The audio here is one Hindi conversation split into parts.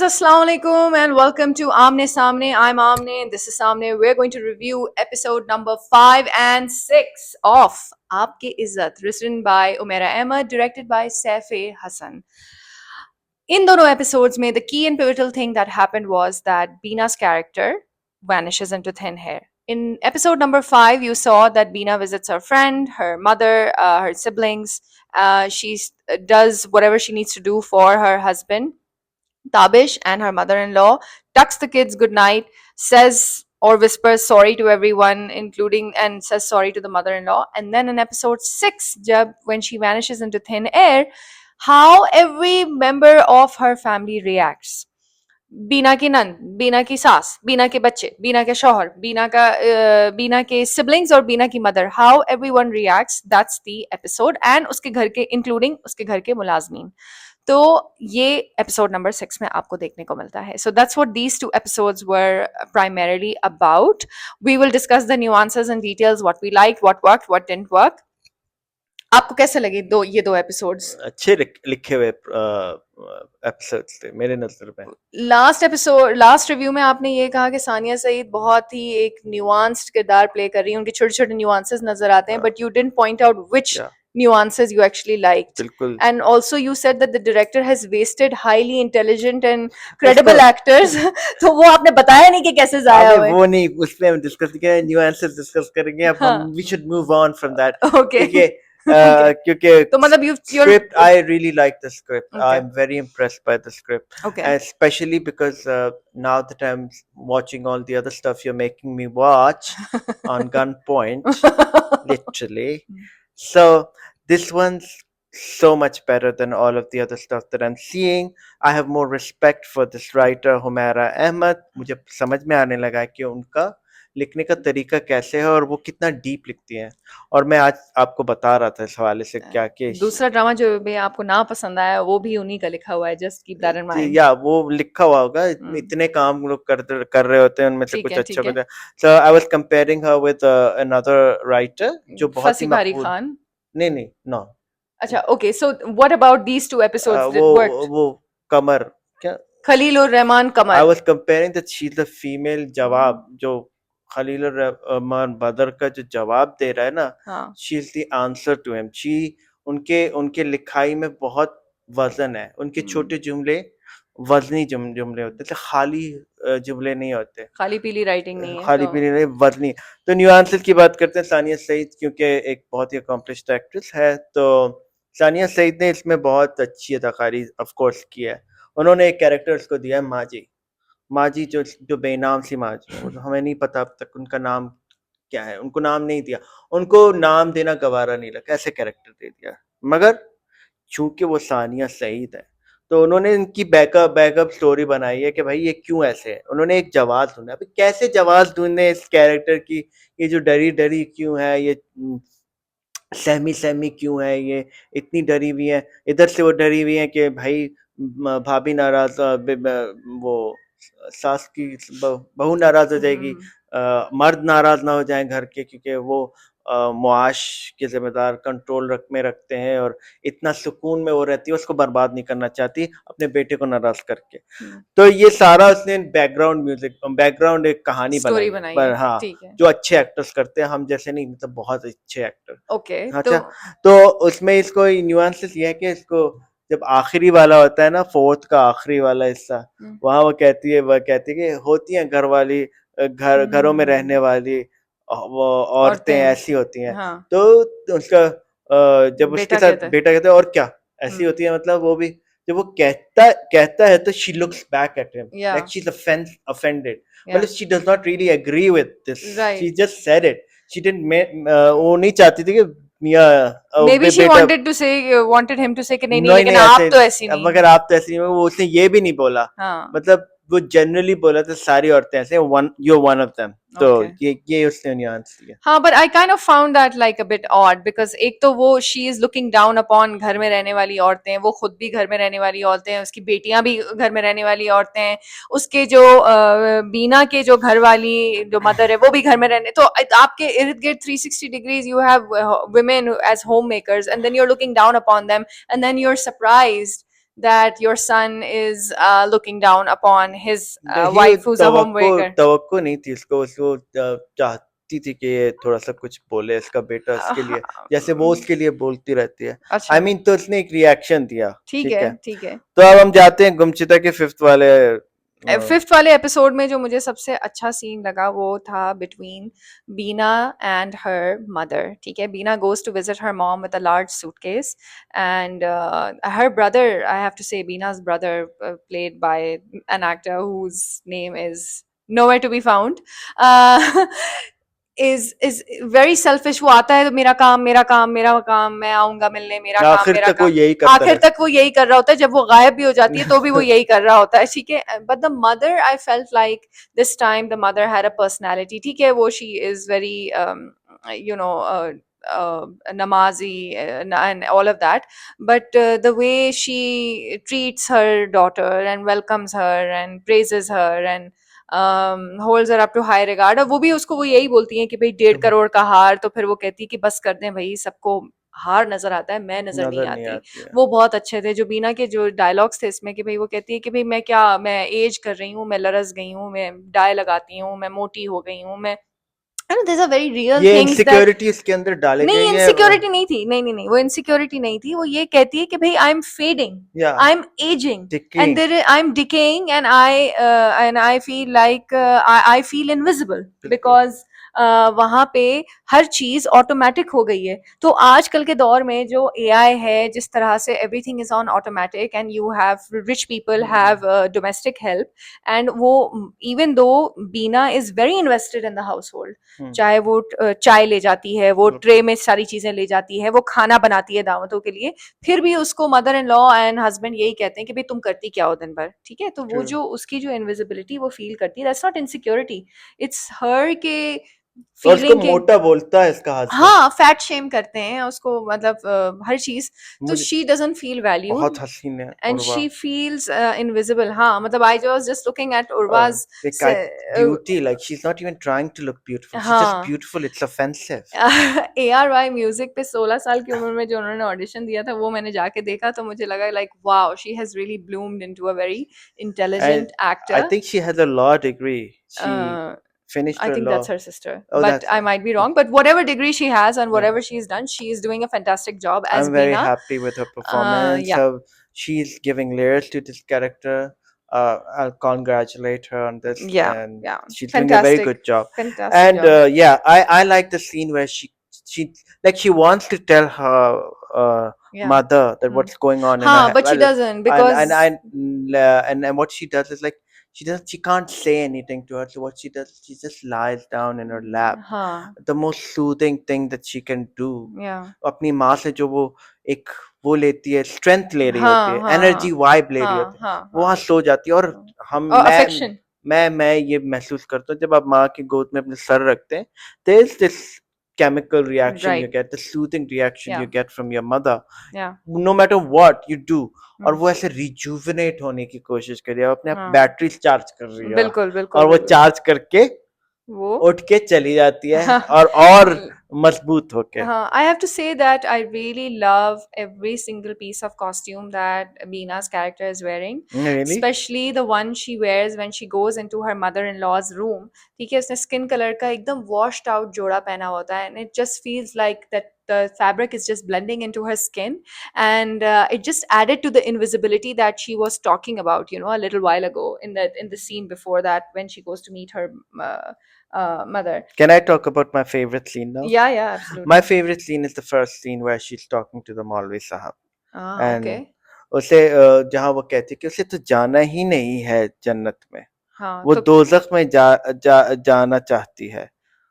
Assalamu alaikum and welcome to Amne Samne. I'm Amne and this is Samne. We're going to review episode number 5 and 6 of Aapke Izzat, written by Umaira Ahmed, directed by Saif Hassan. In dono episodes mein, the key and pivotal thing that happened was that Beena's character vanishes into thin air. In episode number 5, you saw that Beena visits her friend, her mother, her siblings. She does whatever she needs to do for her husband Tabish and her mother-in-law, tucks the kids goodnight, says or whispers sorry to everyone, including and says sorry to the mother-in-law. And then in episode 6, when she vanishes into thin air, how every member of her family reacts. बीना की नंद, बीना की सास, बीना के बच्चे, बीना के शौहर, बीना के siblings और बीना की mother, how everyone reacts, that's the episode. And उसके घर के including उसके घर के मुलाजमीन. तो ये एपिसोड नंबर 6 में आपको देखने को मिलता है. So that's what these two episodes were primarily about. We will discuss the nuances and details, what we liked, what worked, what didn't work. आपको कैसे लगे ये दो एपिसोड्स? अच्छे लिखे हुए एपिसोड्स थे मेरे नजर में. लास्ट रिव्यू में आपने ये कहा कि सानिया सईद बहुत ही एक न्यूआंस्ड किरदार प्ले कर रही है, उनके छोटे छोटे न्यूआंसेस नजर आते हैं, but you didn't point out which nuances you actually liked. बिल्कुल. And also you said that the director has wasted highly intelligent and credible actors. तो वो आपने बताया नहीं कि कैसे जाया हुआ है. वो नहीं, उस पे हम डिस्कस करेंगे, nuances डिस्कस करेंगे. अब हम we should move on from that. Okay. क्योंकि तो मतलब script, I really like the script. Okay. I'm very impressed by the script. Okay. Especially because now that I'm watching all the other stuff you're making me watch on gunpoint, literally. So this one's so much better than all of the other stuff that I'm seeing. I have more respect for this writer Humaira Ahmed. मुझे समझ में आने लगा है कि उनका लिखने का तरीका कैसे है और वो कितना डीप लिखती हैं. और मैं आज आपको बता रहा था इस हवाले से क्या कि दूसरा ड्रामा जो भी आपको ना पसंद आया वो भी उन्हीं का लिखा हुआ है. Just keep that in mind. या वो लिखा हुआ होगा. इतने काम लोग कर रहे होते हैं, उनमें से कुछ अच्छा होता है. So I was comparing her with another writer जो बहुत ही फसी बारी खान. नहीं no. अच्छा, okay, so what about these two episodes that worked? वो कमर क्या खलीलुर रहमान कमर. I was comparing that she's the female जवाब जो खलीलुर रहमान बदर का जो जवाब दे रहा है ना, she's the answer to him. उनके लिखाई में बहुत वजन है. उनके छोटे जुमले वजनी जुमले होते हैं, खाली जुमले नहीं होते, खाली पीली राइटिंग नहीं है, खाली पीली नहीं, वजनी. तो न्यूआंसेस की बात करते हैं. सानिया सईद क्योंकि एक बहुत ही अकम्पलिश्ड एक्ट्रेस है, तो सानिया सईद ने इसमें बहुत अच्छी अदाकारी ऑफ कोर्स की है. उन्होंने एक कैरेक्टर उसको दिया है माजी जो बेनाम सी माजी. हमें नहीं पता अब तक उनका नाम क्या है, उनको नाम नहीं दिया, उनको नाम देना गवारा नहीं लगा, ऐसे कैरेक्टर दे दिया. मगर चूंकि वो सानिया सईद है तो उन्होंने इनकी बैकअप स्टोरी बनाई है कि भाई ये क्यों ऐसे है. उन्होंने एक जवाब ढूंढा. अभी कैसे जवाब ढूंढने इस कैरेक्टर की, ये जो डरी क्यों है, ये सहमी क्यों है, ये इतनी डरी हुई है. इधर से वो डरी हुई है कि भाई भाभी नाराज, वो सास की बहू नाराज हो जाएगी, मर्द नाराज ना हो जाए घर के, क्योंकि वो मुआश के जिम्मेदार कंट्रोल में रखते हैं और इतना सुकून में वो रहती है, उसको बर्बाद नहीं करना चाहती अपने बेटे को नाराज करके. तो ये सारा उसने बैकग्राउंड एक कहानी बनाई पर हाँ, जो अच्छे एक्टर्स करते हैं, हम जैसे नहीं, मतलब बहुत अच्छे एक्टर. ओके. अच्छा, तो उसमें इसको न्यूआंसेस ये है कि इसको जब आखिरी वाला होता है ना, फोर्थ का आखिरी वाला हिस्सा, वहां वो कहती है कि होती हैं घरों में रहने वाली वो औरतें ऐसी होती हैं. हाँ. तो उसका जब उसके साथ बेटा कहता है और क्या ऐसी होती है, मतलब वो भी जब वो कहता है तो she looks back at him like she's offended. Well, she does not really agree with this. Right. She just said it. She didn't वो नहीं चाहती थी कि maybe she wanted him to say कि नहीं लेकिन आप तो ऐसी नहीं, मगर आप तो ऐसी नहीं. वो उसने ये भी नहीं बोला. मतलब वो जनरली बोला था सारी औरतें ऐसे, you're one of them. तो ये उसने न्यूआंस दिया. हाँ, but I kind of found that like a bit odd because एक तो वो she is looking down upon घर में रहने वाली औरतें, वो खुद भी घर में रहने वाली औरतें हैं, उसकी बेटियां भी घर में रहने वाली औरतें हैं, उसके जो बीना के जो घर वाली जो मदर है वो भी घर में रहने. तो आपके इर्द गिर्द 360 degrees you have women as homemakers and then you're looking down upon them and then you're surprised that your son is looking down upon his नहीं wife who's a तवक्को homemaker. तवक्को नहीं थी उसको उसको चाहती थी कि ये थोड़ा सा कुछ बोले इसका बेटा इसके लिए जैसे वो उसके लिए बोलती रहती है अच्छा I mean तो उसने एक रिएक्शन दिया ठीक ठीक है है ठीक है. तो अब हम जाते हैं गुमशुदा के फिफ्थ वाले फिफ्थ वाले एपिसोड में जो मुझे सबसे अच्छा सीन लगा वो था between Beena and her mother. ठीक है, Beena goes to visit her mom with a large suitcase and her brother, I have to say Beena's brother, played by an actor whose name is nowhere to be found, uh, is very selfish. वो आता है तो मेरा काम मेरा काम मेरा काम, मैं आऊंगा मिलने, मेरा काम आखिर मेरा तक वो काम. यही करता आखिर है तक वो यही कर रहा होता है, जब वो गायब भी हो जाती है तो भी वो यही कर रहा होता है. ठीक है, but the mother, I felt like this time the mother had a personality. ठीक है, वो she is very you know namazi and all of that, but the way she treats her daughter and welcomes her and praises her and holds her up to high regard. और वो भी उसको वो यही बोलती हैं कि भाई 1.5 करोड़ का हार, तो फिर वो कहती है कि बस कर दें भाई, सबको हार नजर आता है, मैं नजर नहीं नजर नहीं आती. आती है वो बहुत अच्छे थे. जो बीना के जो डायलॉग्स थे इसमें कि भाई वो कहती है कि भाई मैं क्या, मैं एज कर रही हूँ, मैं लरस गई हूँ, मैं डाई लगाती हूँ, मैं मोटी हो गई हूँ, मैं दिस आर वेरी रियल ये थिंग्स दैट. इनसिक्योरिटी इसके अंदर डाले नहीं गई है इनसिक्योरिटी नहीं थी, नहीं नहीं नहीं, वो इनसिक्योरिटी नहीं थी. वो ये कहती है कि भाई आई एम फेडिंग, या I am ageing ticking and there I am decaying and I feel like I feel invisible बिल्कुल because वहाँ पे हर चीज ऑटोमेटिक हो गई है. तो आजकल के दौर में जो एआई है, जिस तरह से everything is on automatic and you have rich people have domestic help, and वो even though Beena is very invested in the household. चाहे वो चाय ले जाती है, वो ट्रे में सारी चीजें ले जाती है, वो खाना बनाती है दावतों के लिए, फिर भी उसको mother in law and husband यही कहते हैं कि भाई तुम करती क्या हो दिन भर. ठीक है, तो वो ट्रू जो उसकी जो इनविजिबिलिटी वो फील करती है, that's not insecurity, it's her के और उसको फीलिंग के. मोटा बोलता है इसका हस्बैंड हाँ, फैट शेम करते हैं उसको, मतलब हर चीज. तो मुझे शी डजंट फील वैल्यूड बहुत हसीन है and Urwa she feels invisible. हाँ, मतलब I was just looking at Urva's like se- beauty like she's not even trying to look beautiful she's just हाँ. beautiful it's offensive ARY music पे 16 साल की उम्र में जो उन्होंने ऑडिशन दिया था, वो मैंने जाके देखा तो मुझे लगा like wow, she has really bloomed into a very and intelligent I actor. think she has a law degree she finished I her think that's law her sister, oh but that's I might be wrong. But whatever degree she has and yeah whatever she's done, she is doing a fantastic job as I'm very Beena. happy with her performance. Yeah, She's giving layers to this character. I'll congratulate her on this, yeah, and yeah. she's doing a very Fantastic, good job. fantastic And job. yeah, I like the scene where she like she wants to tell her Yeah. mother that Hmm. what's going on in Huh, her but she well, doesn't because and what she does is like she can't say anything to her. So what she does, she just lies down in her lap. huh, The most soothing thing that she can do. yeah. अपनी माँ से जो वो एक वो लेती है स्ट्रेंथ ले रही होती हाँ, है हाँ, एनर्जी हाँ. वाइब ले रही हाँ, होती है हाँ, वो वहाँ हाँ. सो जाती है और हम और अफेक्शन. मैं ये महसूस करता हूँ जब आप माँ की गोद में अपने सर रखते हैं there is this chemical reaction you Right. get the soothing reaction you Yeah. get from your mother Yeah. no matter what you do और Hmm. वो ऐसे रिजुविनेट होने की कोशिश कर रही है अपने आप हाँ. बैटरी चार्ज कर रही है बिल्कुल, बिल्कुल, और वो बिल्कुल. चार्ज करके वो उठ के चली जाती है और मजबूत होके I have to say that I really love every single piece of costume that Beena's character is wearing, really especially the one she wears when she goes into her mother-in-law's room. ठीक है, उसने skin color का एकदम washed out जोड़ा पहना होता है, and it just feels like that the fabric is just blending into her skin, and it just added to the invisibility that she was talking about, you know, a little while ago in the scene before that when she goes to meet her mother. can I talk about my favorite scene now Yeah, yeah, my absolutely. favorite scene is the first scene where she's talking to the Maulvi Sahab Ah, and okay. उसे जहाँ वो कहती है कि उसे तो जाना ही नहीं है जन्नत में हाँ, वो तो दोजख में जाना चाहती है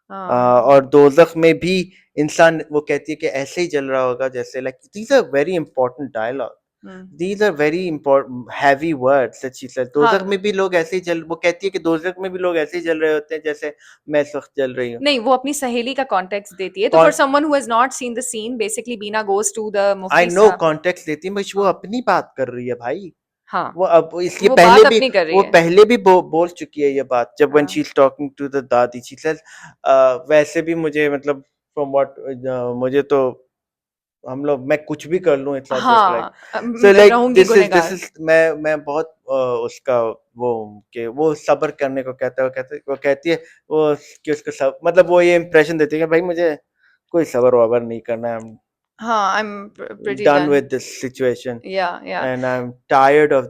हाँ. और दोजख में भी इंसान वो कहती है कि ऐसे ही जल रहा होगा जैसे like these are very important dialogue hmm. these are very important heavy words that she said दोजख हाँ, में भी लोग ऐसे ही जल वो कहती है कि दोजख में भी लोग ऐसे ही जल रहे होते हैं जैसे मैं इस वक्त जल रही हूँ नहीं, वो अपनी सहेली का कॉन्टेक्स्ट देती है. तो फॉर कौन someone who has not seen the scene, basically Bina goes to the आई मुफ्ती नो साहब. कॉन्टेक्स्ट देती है बस वो हाँ, अपनी बात कर रही है भाई हाँ, वो अब इसलिए वो पहले बात भी अपनी कर रही वो है. पहले भी बोल चुकी है ये बात जब when हाँ, she's talking to the दादी she says वैसे भी मुझे मतलब from what मुझे तो हम लोग मैं कुछ भी कर लूं, it's not just like हाँ so like रहूंगी this गुनहगार। is मैं बहुत उसका वो कि वो सब्र करने को कहता है, वो कहती है वो कि उसको सब मतलब वो ये इंप्रेशन देती है कि भाई मुझे कोई सब्र वबर नहीं करना है, I'm हाँ, I'm pretty done done. with this situation Yeah. and I'm tired of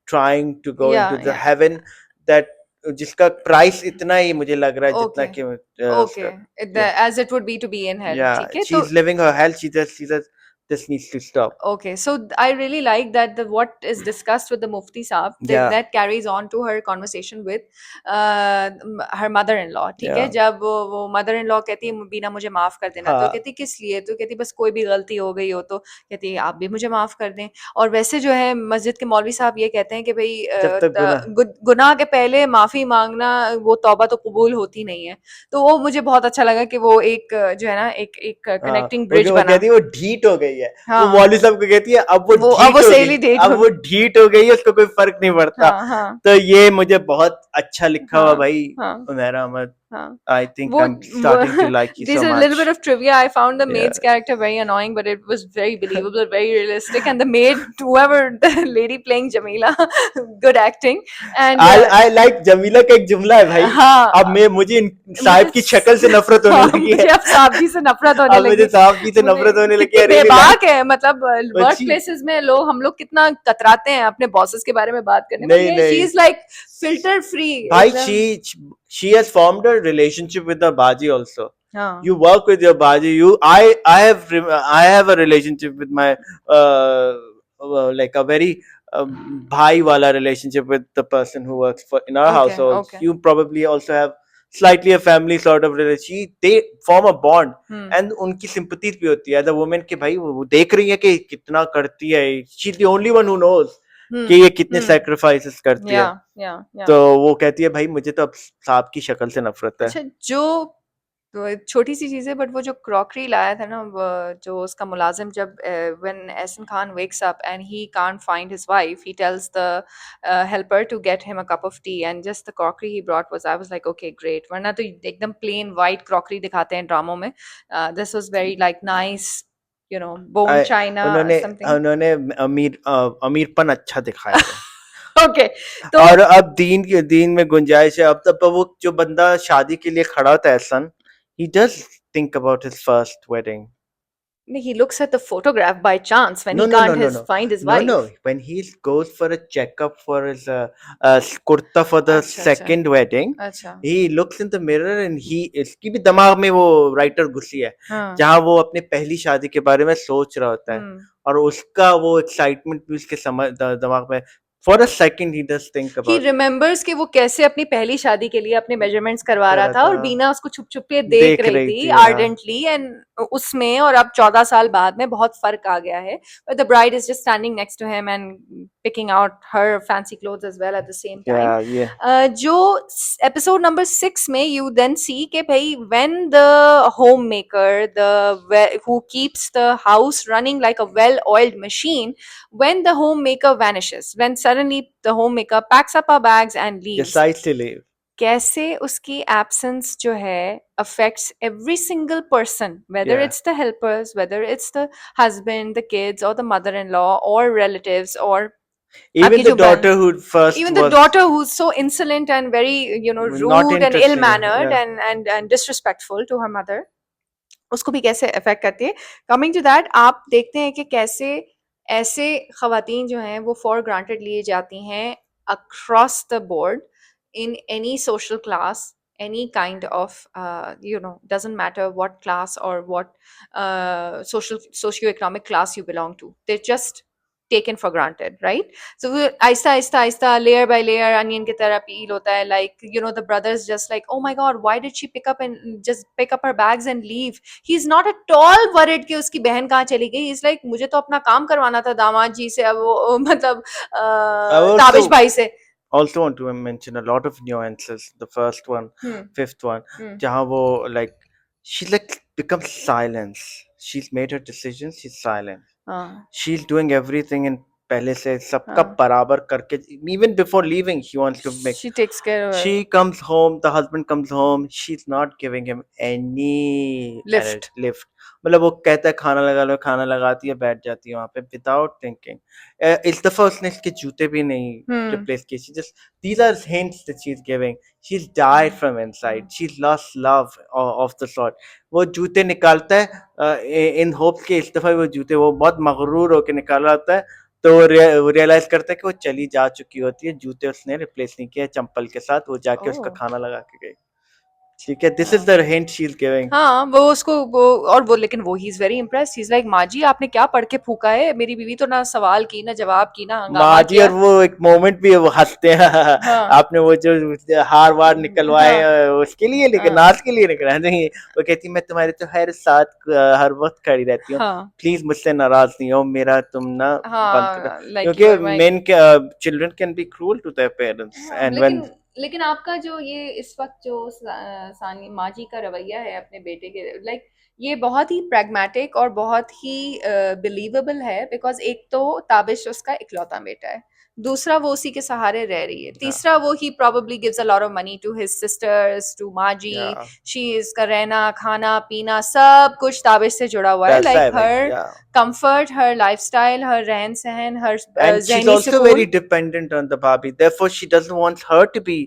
trying to go into the Yeah. heaven that जिसका प्राइस इतना ही मुझे लग रहा है जितना Okay. कि उसका Okay. yeah As it would be to be in hell. yeah ठीक है तो she's living her hell, she says this needs to stop. okay, so I really like that what is discussed with the Mufti Saab Yeah that carries on to her conversation with her mother-in-law. ठीक है, yeah जब वो mother-in-law कहती है बीना मुझे माफ कर देना, तो हाँ कहती किस लिए, तो कहती बस कोई भी गलती हो गई हो तो कहती आप भी मुझे माफ कर दें। और वैसे जो है मस्जिद के मौलवी साहब ये कहते हैं कि भाई जब तक गुनाह गुनाह के पहले माफी मांगना वो तौबा तो कबूल होती नहीं है। तो वो मुझे बहुत अच्छा लगा कि वो एक जो है ना एक हाँ कनेक्टिंग ब्रिज वो बना। कहती है वो ढीठ हो गई है, वो हाँ, मौलवी साहब को कहती है अब वो अब वो ढीठ हो सहेली गई, डेट अब हो वो गई। ढीठ हो गई है, उसको कोई फर्क नहीं पड़ता। हाँ तो ये मुझे बहुत अच्छा लिखा हुआ हाँ भाई हाँ उमेरा अहमद, हाँ I think वो I'm starting to like you these so are a little much. bit of trivia. I found the Yeah. maid's character very annoying, but it was very believable, very realistic, and the maid, whoever the lady playing Jamila, good acting. And I like Jamila का एक जुमला है भाई, अब हाँ, मैं मुझे इन मुझे साहिब की शक्ल से नफरत होने हाँ, लगी मुझे है। अब साहब जी से नफरत होने अब मुझे लगी। साहब जी से मुझे नफरत होने लगी। कितनी I really बेबाक like है, मतलब वर्क अच्छी प्लेसेस में लोग हम लोग कितना कतराते हैं अपने बॉसेस के बारे में बात करने में, नहीं ये शी नहीं इज लाइक फिल्टर फ्री भाई एकदम। she has formed a relationship with the Baji also. हाँ You work with your Baji. I have a relationship with my uh, like a very bhai wala relationship with the person who works for in our okay household. Okay You probably also have slightly a family sort of relationship. They form a bond and उनकी sympathies भी होती है the woman कि भाई वो देख रही है कि कितना करती है, she's the only one who knows कि ये कितने sacrifices करती है। या तो वो कहती है भाई मुझे तो अब सांप की शक्ल से नफरत है। अच्छा जो तो छोटी सी चीज़ है बट वो जो क्रॉकरी लाया था ना जो उसका मुलाजिम जब when Ehsan Khan wakes up and he can't find his wife he tells the helper to get him a cup of tea and just the crockery he brought was I was like okay great, वरना तो एकदम प्लेन वाइट क्रॉकरी दिखाते हैं ड्रामों में। This was very like nice, you know, bone China उन्होंने समथिंग। उन्होंने अमीरपन अच्छा दिखाया है। ओके तो और अब दीन में गुंजाइश है। अब तब वो जो बंदा शादी के लिए खड़ा होता है सन, he does think about his first wedding. he looks at the photograph by chance when No, he no, no, can't no, no, find his no, no. wife. When he goes for a checkup for his kurta for the अच्छा अच्छा second wedding, अच्छा he looks in the mirror and इसकी भी दिमाग में वो राइटर घुसी है हाँ जहाँ वो अपने पहली शादी के बारे में सोच रहा होता है और उसका वो एक्साइटमेंट भी उसके दिमाग में for a second he does think he about remembers कि वो कैसे अपनी पहली शादी के लिए अपने मेजरमेंट्स करवा रहा करा था और था, बीना उसको छुप छुप के देख देख रही रही थी थी। हाँ आर्डेंटली एंड उसमें और अब 14 साल बाद में बहुत फर्क आ गया है, but the bride is just standing next to him and picking out her fancy clothes as well at the same time. ये जो एपिसोड नंबर 6 में यू देन सी के भाई when the home maker the who keeps the house running like a well oiled machine, when the homemaker vanishes, when suddenly the homemaker packs up her bags and leaves, decides to leave. कैसे उसकी absence जो है affects every single person, whether Yeah. it's the helpers, whether it's the husband, the kids, or the mother-in-law, or relatives, or Even आपकी the जो बहन, daughter who first even the was daughter who's so insolent and very, you know, not rude and interested. ill-mannered Yeah. and disrespectful to her mother, उसको भी कैसे अफेक्ट करती है। कमिंग टू दैट, आप देखते हैं कि कैसे ऐसे खवातीन जो हैं वो फॉर ग्रांटेड लिए जाती हैं across the board in any social class, any kind of you know, doesn't matter what class or what socioeconomic class you belong to, they're just taken for granted, right? So aista aista aista, layer by layer, onion की तरह peel होता है, like, you know, the brothers just like, oh my god, why did she pick up her bags and leave? He's not at all worried कि उसकी बहन कहाँ चली गई। He's like, मुझे तो अपना काम करवाना था दामाद जी से, अब वो मतलब I ताबिश भाई से। also want to mention a lot of nuances. The first one, fifth one, जहाँ वो like she like becomes silence. She's made her decisions. She's silent. हाँ She's doing everything in पहले से सबका हाँ, बराबर करके, even before leaving she wants to make, she takes care of she her. comes home, the husband comes home, she's not giving him any Lift. lift. मतलब वो कहता है खाना लगा लो, खाना लगाती है, बैठ जाती है वहां पे विदाउट थिंकिंग. इस दफा उसने इसके जूते भी नहीं Hmm. रिप्लेस किए. She just, these are hints that she's giving. She's died from inside, she's lost love of the sort. वो जूते निकालता है इन होप्स के इस दफा वो जूते, वो बहुत मगरूर होकर निकाला होता है, तो वो रियलाइज करता है कि वो चली जा चुकी होती है, जूते उसने रिप्लेस नहीं किया चंपल के साथ, वो जाके उसका Oh. खाना लगा के गई. ठीक है, दिस इज हाँ. The hint she is giving. हाँ, वो उसको वो, और वो लेकिन वो he is very impressed. He is like, माँ जी आपने क्या पढ़ के फूका है, मेरी बीवी तो ना सवाल की ना जवाब की ना हंगामा माँ जी, किया. और वो एक मोमेंट भी है, वो हंसते हैं. हाँ. आपने वो जो हार वार निकलवाए हाँ. उसके लिए, लेकिन हाँ. नाच के लिए निकला नहीं. वो कहती है मैं तुम्हारे तो हर साथ हर वक्त खड़ी रहती हूँ, हाँ. प्लीज मुझसे नाराज नहीं हो, मेरा तुम ना बंद करो. हाँ, लाइक यू क्योंकि are my. Men children can be cruel to their parents, हाँ, एंड व्हेन. लेकिन लेकिन आपका जो ये इस वक्त जो सानी माँ जी का रवैया है अपने बेटे के, लाइक ये बहुत ही प्रैग्मेटिक और बहुत ही बिलीवेबल है. बिकॉज एक तो ताबिश उसका इकलौता बेटा है, दूसरा वो उसी के सहारे रह रही है, तीसरा वो ही probably gives a lot of money to his sisters, to माँ जी. या she is का रहना खाना पीना सब कुछ ताबिश से जुड़ा हुआ है, पैसा like है भाई. her या comfort, her lifestyle, her रहन सहन, her and she's ज़हनी also very सुकून, dependent on the Barbie, therefore she doesn't want her to be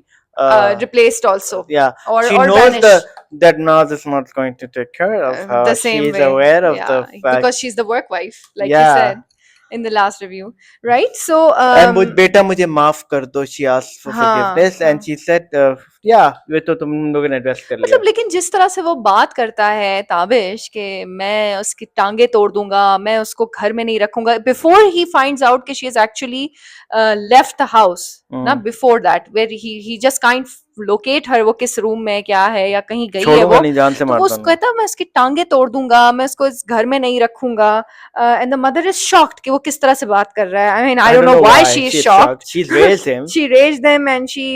replaced also, yeah, she or knows vanish. that Naz is not going to take care of her, The she same is way, aware of the yeah, fact. because she's the work wife, like you Yeah, said in the last review, right? So and मुझ बेटा मुझे माफ कर दो, she asked for हाँ, forgiveness, हाँ. and she said yeah, ये तो तुम लोगों ने एड्रेस कर लिया. मतलब लेकिन जिस तरह से वो बात करता है ताबिश कि मैं उसकी टांगे तोड़ दूंगा, मैं उसको घर में नहीं रखूंगा, बिफोर ही फाइंड्स आउट कि she is actually left the house ना, before that where he just kind locate her, वो किस रूम में क्या है या कहीं गई है छोड़ूंगा वो, नहीं, जान से तो वो मारता उसको हूँ. कहता मैं उसकी टांगे तोड़ दूंगा, मैं उसको इस घर में नहीं रखूंगा. And the mother is shocked कि वो किस तरह से बात कर रहा है. I mean I I don't don't know know why why she is she's shocked. shocked, she's raised him. She raise them and she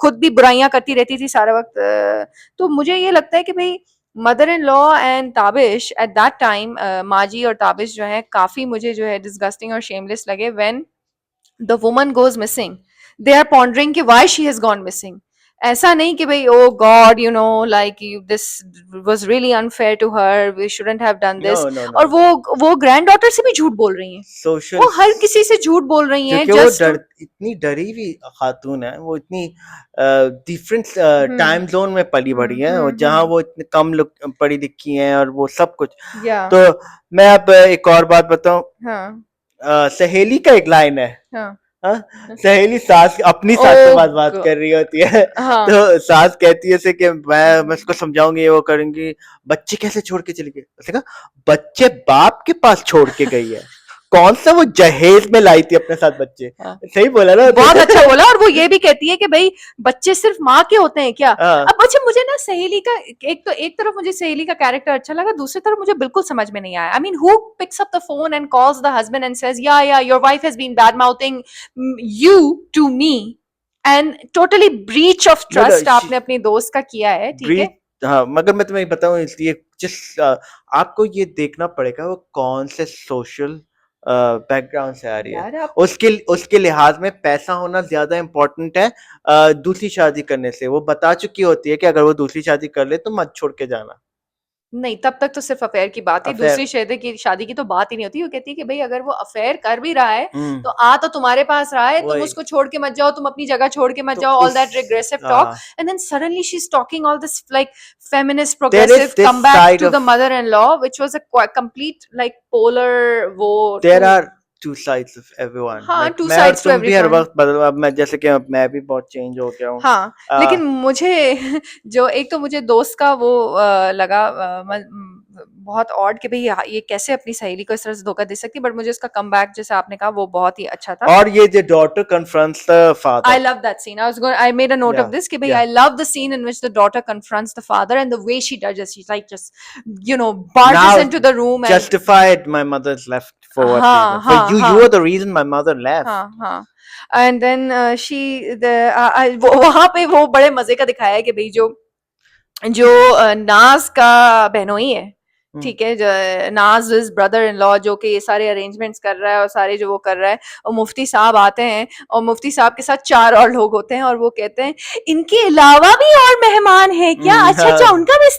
खुद भी बुराइयां करती रहती थी सारा वक्त. तो मुझे ये लगता है कि भाई mother in law and Tabish at that time, माजी और ताबिश जो है काफी मुझे जो है डिस्गस्टिंग और शेमलेस लगे. When the woman goes missing, they are pondering कि why she has gone missing. ऐसा नहीं कि भाई oh god you know like this was really unfair to her, we shouldn't have done this. No, no, और no. वो ग्रैंड डॉटर से भी झूठ बोल रही हैं, Social, वो हर किसी से झूठ बोल रही हैं क्योंकि वो जस्ट टू. इतनी डरी हुई खातून है, वो इतनी डिफरेंट हम्म. टाइम जोन में पली बड़ी है, और जहाँ वो इतने कम लोग पढ़ी लिखी हैं और वो सब कुछ. या तो मैं अब एक और बात बताऊं. हाँ सहेली का एक लाइन है. हाँ. हाँ, सहेली सास अपनी सास के पास बात कर रही होती है. हाँ. तो सास कहती है से कि मैं उसको समझाऊंगी, वो करूंगी, बच्चे कैसे छोड़ के चली गई. उसने कहा बच्चे बाप के पास छोड़ के गई है, कौन सा वो जहेज में लाई थी अपने साथ बच्चे. हाँ. सही बोला ना. बहुत अच्छा बोला. और वो ये भी कहती है कि भाई बच्चे सिर्फ माँ के होते हैं क्या. हाँ. अब अच्छा मुझे ना सहेली का एक तरफ मुझे सहेली का कैरेक्टर अच्छा लगा, दूसरी तरफ मुझे बिल्कुल समझ में नहीं आया. I mean who picks up the phone and calls the husband and says yeah your wife has been badmouthing you to me, and totally breach of No, no, trust आपने अपनी दोस्त का किया है. ठीक है. हाँ, मगर मैं तुम्हें बताऊं, इसलिए जिस आपको ये देखना पड़ेगा वो कौन से सोशल बैकग्राउंड से आ रही है. यार आप उसके लिहाज में पैसा होना ज्यादा इम्पोर्टेंट है दूसरी शादी करने से. वो बता चुकी होती है कि अगर वो दूसरी शादी कर ले तो मत छोड़ के जाना. नहीं, तब तक तो सिर्फ अफेयर की बात है, अफेयर. दूसरी शादी की तो बात ही नहीं होती. वो कहती है कि भाई अगर वो अफेयर कर भी रहा है तो हम्म. आ तो तुम्हारे पास रहा है, तुम वही. उसको छोड़ के मत जाओ, तुम अपनी जगह छोड़ के मत तो जाओ, ऑल उस दैट रिग्रेसिव टॉक. हाँ, and then suddenly she is talking all this like feminist there is progressive this comeback side to of, the mother-in-law, which was a complete like polar वो there two. are two sides of everyone. हाँ, Like two मैं और sides to तुम भी हर everyone. वक्त बदल, अब मैं जैसे कि अब मैं भी बहुत चेंज हो गया हूँ. हाँ, लेकिन मुझे जो एक तो मुझे दोस्त का वो लगा बहुत ऑड कि भाई ये कैसे अपनी सहेली को इस तरह से धोखा दे सकती है, बट मुझे उसका कमबैक जैसे आपने कहा वो बहुत ही अच्छा था. और ये जो daughter confronts the I father. love that scene. I made a note Yeah, of this कि भाई yeah. I love the scene in which the daughter confronts the father and the way she does it. She's like just barges Now into the room and justified my mother's left for what हाँ reason? For हाँ you, हाँ you are the reason my mother left. हाँ हाँ. And then वहां पे वो बड़े मजे का दिखाया है कि भाई जो नाज का बहनोई है, ठीक है, नाज इज ब्रदर इन लॉ जो कि ये सारे अरेंजमेंट्स कर रहा है और सारे जो वो कर रहा है, और मुफ्ती साहब आते हैं और मुफ्ती साहब के साथ 4 और लोग होते हैं और वो कहते हैं इनके अलावा भी और मेहमान हैं क्या? अच्छा अच्छा, हाँ उनका भी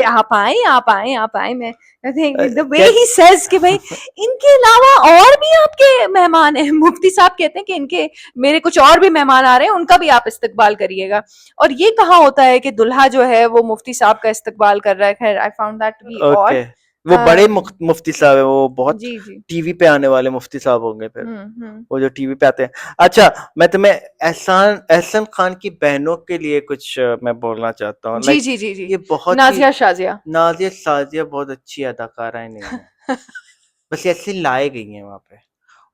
आप आए आप आए आप आए। मैं द वे क्या ही सेज कि भाई इनके अलावा और भी आपके मेहमान हैं। मुफ्ती साहब कहते हैं कि इनके मेरे कुछ और भी मेहमान आ रहे हैं, उनका भी आप इस्तकबाल करिएगा। और ये कहाँ होता है कि दुल्हा जो है वो मुफ्ती साहब का इस्तकबाल कर रहा है। खैर I found that to be okay, odd. वो बड़े मुफ्ती साहब है, वो बहुत जी जी। टीवी पे आने वाले मुफ्ती साहब होंगे फिर, हम्म। वो जो टीवी पे आते हैं। अच्छा, मैं तुम्हें एहसान खान की बहनों के लिए कुछ मैं बोलना चाहता हूँ, जी लाइक जी जी जी। ये बहुत ही नाजिया शाजिया। नाज़िया साजिया बहुत अच्छी अदाकारा नहीं है, बस ऐसे लाई गई हैं वहां पे।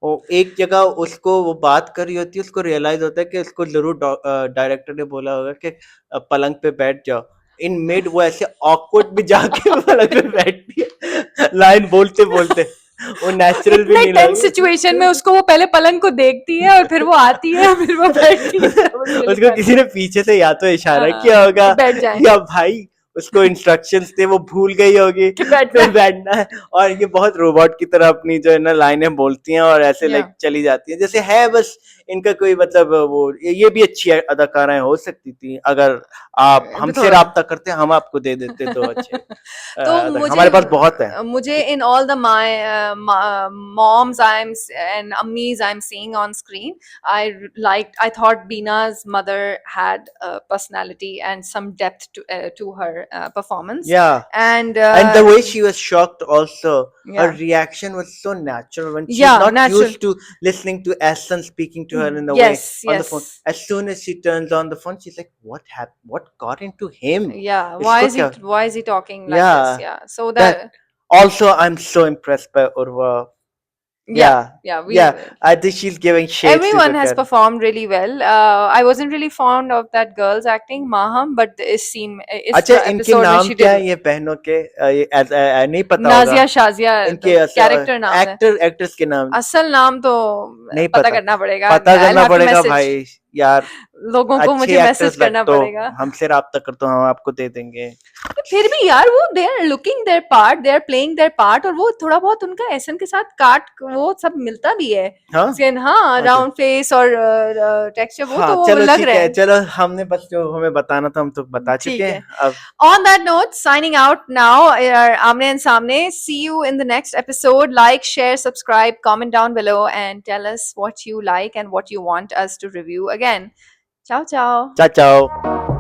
वो एक जगह उसको वो बात कर रही होती है, उसको रियलाइज होता है कि उसको जरूर डायरेक्टर ने बोला होगा कि पलंग पे बैठ जाओ। इन मिड वो ऐसे ऑकवर्ड में जाके पलंग पे बैठती है लाइन बोलते बोलते, वो नेचुरल भी इतने नहीं टेंस सिचुएशन में लगे। उसको वो पहले पलंग को देखती है और फिर वो आती है और फिर वो बैठती है, तब उसको उसको लिखा किसी ने पीछे से या तो इशारा हाँ, किया कि होगा बैठ जाए, या भाई उसको इंस्ट्रक्शंस थे वो भूल गई होगी, कि बैठना फिर है। बैठना है। और ये बहुत रोबोट की तरह अपनी जो है ना लाइनें बोलती हैं और ऐसे या लाइक चली जाती हैं जैसे है बस इनका कोई मतलब वो ये भी अच्छी अदाकाराएं हो सकती थी अगर आप हमसे थोड़ा राब्ता करते, हम आपको दे देते तो अच्छे तो हमारे पास बहुत है। मुझे in all the my moms and ammis I'm seeing on screen, I thought Beena's mother had a personality and some depth to her performance. Yeah. And And the way she was shocked also, her yeah, reaction was so natural when she's yeah, not natural. used to listening to Ehsan speaking to her in the way Yes, on the phone. yes. As soon as she turns on the phone, she's like, "What happened? What got into him?" Yeah, Isko kya? why is he talking like this? Yeah, Yeah, so that that also I'm so impressed by Urva. yeah, Yeah, yeah, yeah. I think she's giving shades to everyone the has character. performed really well. I wasn't really fond of that girl's acting, Maham, but इस scene इस अच्छा, इनके episode में नाम she क्या did. है ये बहनों के? ये नहीं पता होगा नाजिया शाजिया इनके कैरेक्टर नाम है, एक्टर्स के नाम असल नाम तो नहीं पता पता। करना पड़ेगा। पता I'll करना have to पड़ेगा message भाई यार, लोगों को, अच्छे मुझे मैसेज एक्टर्स करना लगते हो पड़ेगा। हमसे राब्ता कर तो हम आपको दे देंगे। फिर भी यार वो they are looking their part, they are playing their part, और वो थोड़ा बहुत उनका एहसन के साथ काट वो सब मिलता भी है। हाँ स्किन, हाँ, अच्छा, राउंड फेस और टेक्सचर वो हाँ तो वो चलो लग ठीक रहा है, है। चलो हमने बस जो हमें बताना था हम तो बता चुके ठीक है। हैं अब। On that note, signing out now. Amne and Samne. See you in the next episode. Like, share, subscribe, comment down below, and tell us what you like and what you want us to review again. Ciao, ciao. चाओ चाओ।